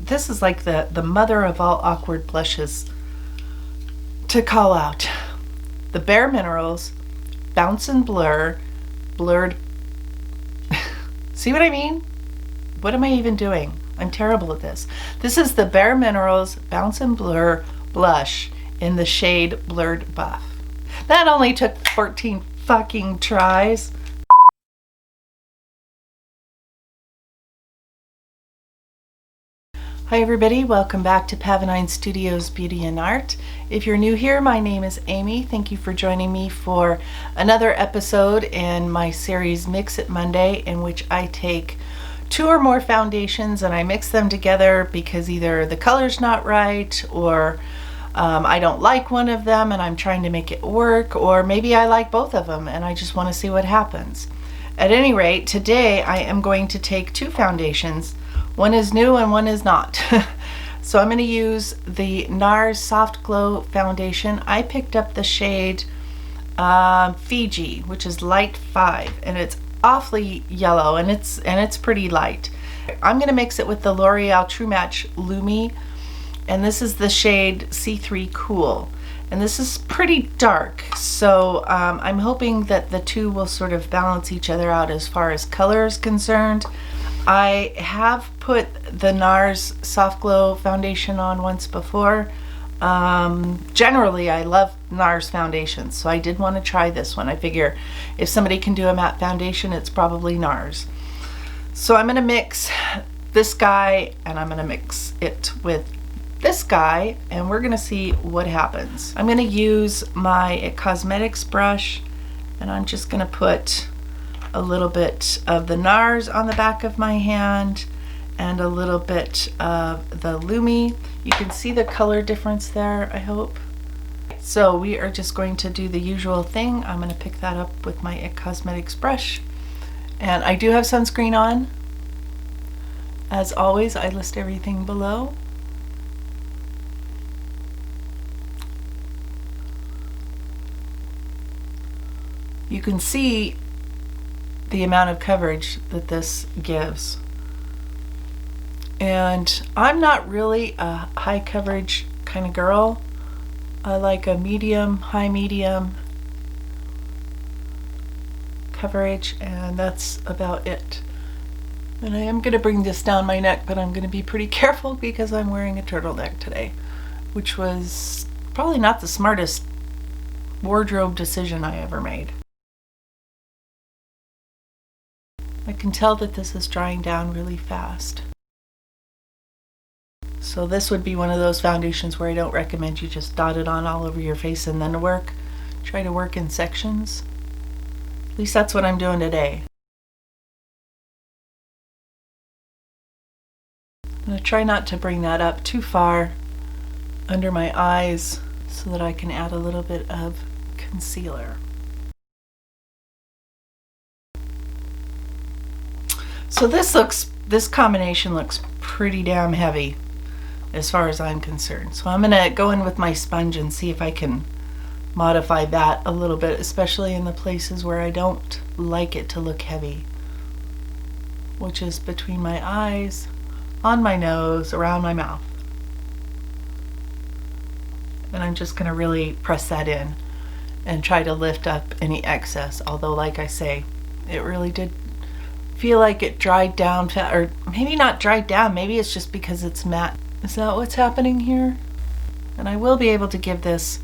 this is like the mother of all awkward blushes to call out. The Bare Minerals Bounce and Blurred. See what I mean? What am I even doing? I'm terrible at this. This is the Bare Minerals Bounce and Blur blush in the shade Blurred Buff. That only took 14 fucking tries. Hi everybody, welcome back to Pavonine Studios Beauty and Art. If you're new here, my name is Amy. Thank you for joining me for another episode in my series Mix It Monday, in which I take 2 or more foundations and I mix them together because either the color's not right or I don't like one of them and I'm trying to make it work, or maybe I like both of them and I just want to see what happens. At any rate, today I am going to take 2 foundations. One is new and one is not. So I'm going to use the NARS Soft Glow Foundation. I picked up the shade Fiji, which is light 5, and it's awfully yellow and it's pretty light. I'm going to mix it with the L'Oreal True Match Lumi, and this is the shade C3 Cool. And this is pretty dark, so I'm hoping that the two will sort of balance each other out as far as color is concerned. I have put the NARS Soft Glow Foundation on once before. Generally, I love NARS foundations, so I did want to try this one. I figure if somebody can do a matte foundation, it's probably NARS. So I'm going to mix this guy, and I'm going to mix it with this guy, and we're going to see what happens. I'm going to use my cosmetics brush, and I'm just going to put a little bit of the NARS on the back of my hand and a little bit of the Lumi. You can see the color difference there, I hope. So we are just going to do the usual thing. I'm going to pick that up with my cosmetics brush, and I do have sunscreen on. As always, I list everything below. You can see the amount of coverage that this gives. And I'm not really a high coverage kind of girl. I like a medium, high medium coverage, and that's about it. And I am going to bring this down my neck, but I'm going to be pretty careful because I'm wearing a turtleneck today, which was probably not the smartest wardrobe decision I ever made. I can tell that this is drying down really fast. So this would be one of those foundations where I don't recommend you just dot it on all over your face and then work. Try to work in sections. At least that's what I'm doing today. I'm going to try not to bring that up too far under my eyes so that I can add a little bit of concealer. So this combination looks pretty damn heavy as far as I'm concerned. So I'm gonna go in with my sponge and see if I can modify that a little bit, especially in the places where I don't like it to look heavy, which is between my eyes, on my nose, around my mouth. And I'm just gonna really press that in and try to lift up any excess, although like I say, it really did feel like it dried down, or maybe not dried down, maybe it's just because it's matte. Is that what's happening here? And I will be able to give this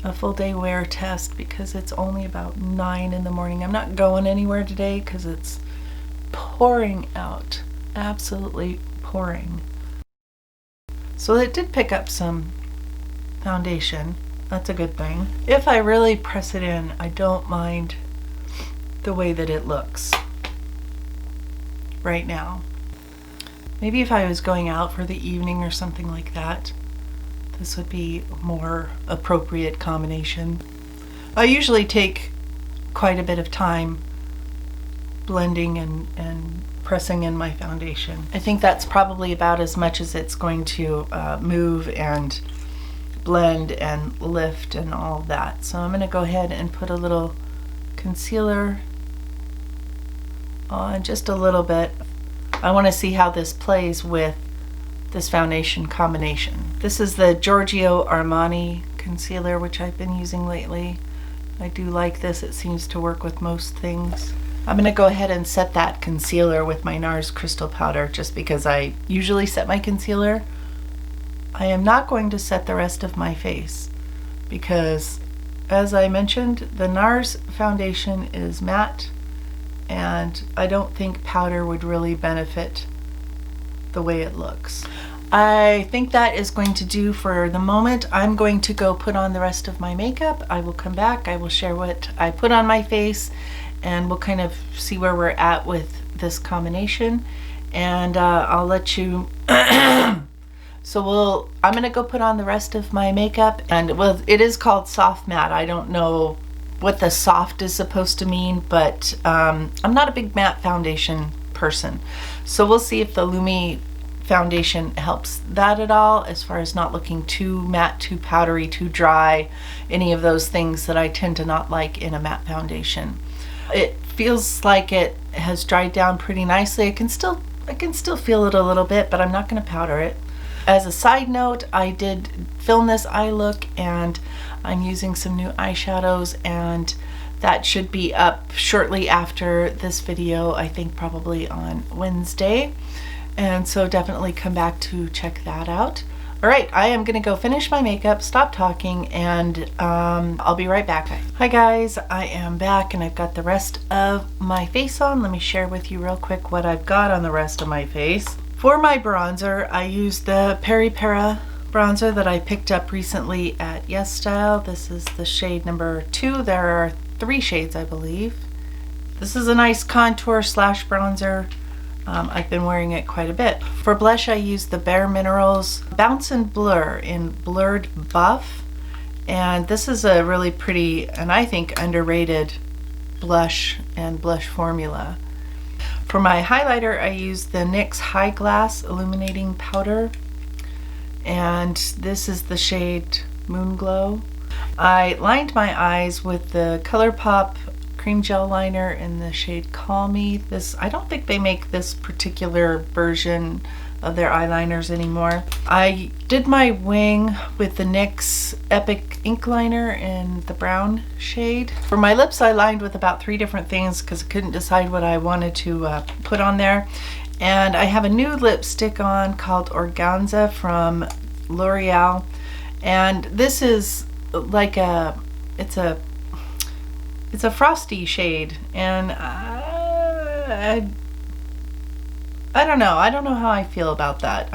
a full day wear test because it's only about 9 in the morning. I'm not going anywhere today because it's pouring out, absolutely pouring. So it did pick up some foundation. That's a good thing. If I really press it in, I don't mind the way that it looks right now. Maybe if I was going out for the evening or something like that, this would be a more appropriate combination. I usually take quite a bit of time blending and pressing in my foundation. I think that's probably about as much as it's going to move and blend and lift and all of that. So I'm going to go ahead and put a little concealer on, just a little bit. I want to see how this plays with this foundation combination. This is the Giorgio Armani concealer, which I've been using lately. I do like this. It seems to work with most things. I'm going to go ahead and set that concealer with my NARS crystal powder, just because I usually set my concealer. I am not going to set the rest of my face because, as I mentioned, the NARS foundation is matte, and I don't think powder would really benefit the way it looks. I think that is going to do for the moment. I'm going to go put on the rest of my makeup. I will come back. I will share what I put on my face, and we'll kind of see where we're at with this combination. And I'll let you So I'm gonna go put on the rest of my makeup, and well, it is called soft matte. I don't know what the soft is supposed to mean, but I'm not a big matte foundation person. So we'll see if the Lumi foundation helps that at all, as far as not looking too matte, too powdery, too dry, any of those things that I tend to not like in a matte foundation. It feels like it has dried down pretty nicely. I can still feel it a little bit, but I'm not gonna powder it. As a side note, I did film this eye look, and I'm using some new eyeshadows, and that should be up shortly after this video, I think probably on Wednesday. And so definitely come back to check that out. All right, I am gonna go finish my makeup, stop talking, and I'll be right back. Hi guys, I am back, and I've got the rest of my face on. Let me share with you real quick what I've got on the rest of my face. For my bronzer, I used the Peri Para bronzer that I picked up recently at Yes Style. This is the shade number 2. There are 3 shades, I believe. This is a nice contour slash bronzer. I've been wearing it quite a bit. For blush, I used the Bare Minerals Bounce and Blur in Blurred Buff. And this is a really pretty, and I think underrated, blush and blush formula. For my highlighter, I used the NYX High Glass Illuminating Powder, and this is the shade Moon Glow. I lined my eyes with the ColourPop Cream Gel Liner in the shade Call Me. This, I don't think they make this particular version of their eyeliners anymore. I did my wing with the NYX Epic Ink Liner in the brown shade. For my lips, I lined with about 3 different things because I couldn't decide what I wanted to put on there. And I have a new lipstick on called Organza from L'Oreal, and this is like it's a frosty shade, and I don't know. I don't know how I feel about that.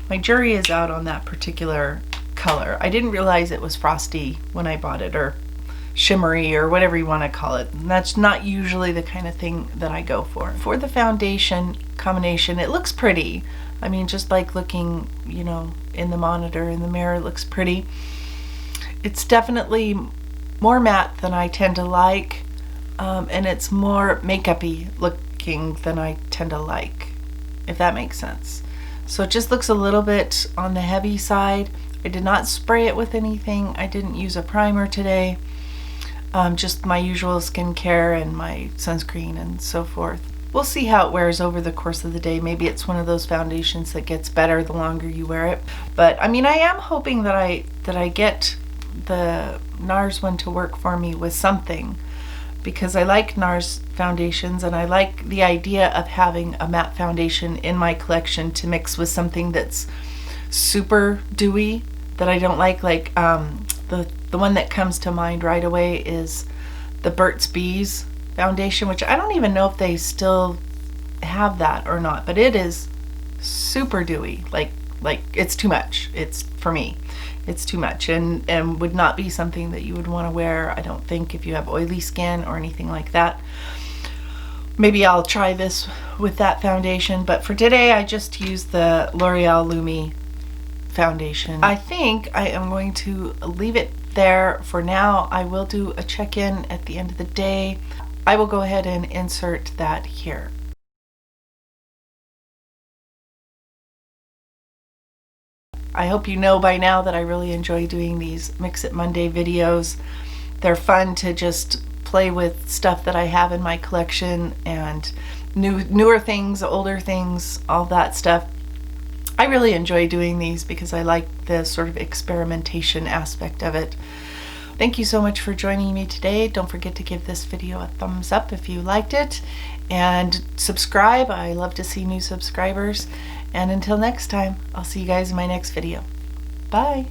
My jury is out on that particular color. I didn't realize it was frosty when I bought it, or shimmery, or whatever you want to call it. And that's not usually the kind of thing that I go for. For the foundation combination, it looks pretty. I mean, just like looking, you know, in the monitor, in the mirror, it looks pretty. It's definitely more matte than I tend to like, and it's more makeup-y looking than I tend to like, if that makes sense. So it just looks a little bit on the heavy side. I did not spray it with anything. I didn't use a primer today. Just my usual skincare and my sunscreen and so forth. We'll see how it wears over the course of the day. Maybe it's one of those foundations that gets better the longer you wear it. But I mean, I am hoping that I get the NARS one to work for me with something, because I like NARS foundations, and I like the idea of having a matte foundation in my collection to mix with something that's super dewy that I don't like. Like the one that comes to mind right away is the Burt's Bees foundation, which I don't even know if they still have that or not, but it is super dewy. Like it's too much. It's, for me, it's too much, and would not be something that you would want to wear, I don't think, if you have oily skin or anything like that. Maybe I'll try this with that foundation, but for today I just used the L'Oreal Lumi foundation. I think I am going to leave it there for now. I will do a check-in at the end of the day. I will go ahead and insert that here. I hope you know by now that I really enjoy doing these Mix It Monday videos. They're fun to just play with stuff that I have in my collection, and newer things, older things, all that stuff. I really enjoy doing these because I like the sort of experimentation aspect of it. Thank you so much for joining me today. Don't forget to give this video a thumbs up if you liked it, and subscribe. I love to see new subscribers. And until next time, I'll see you guys in my next video. Bye.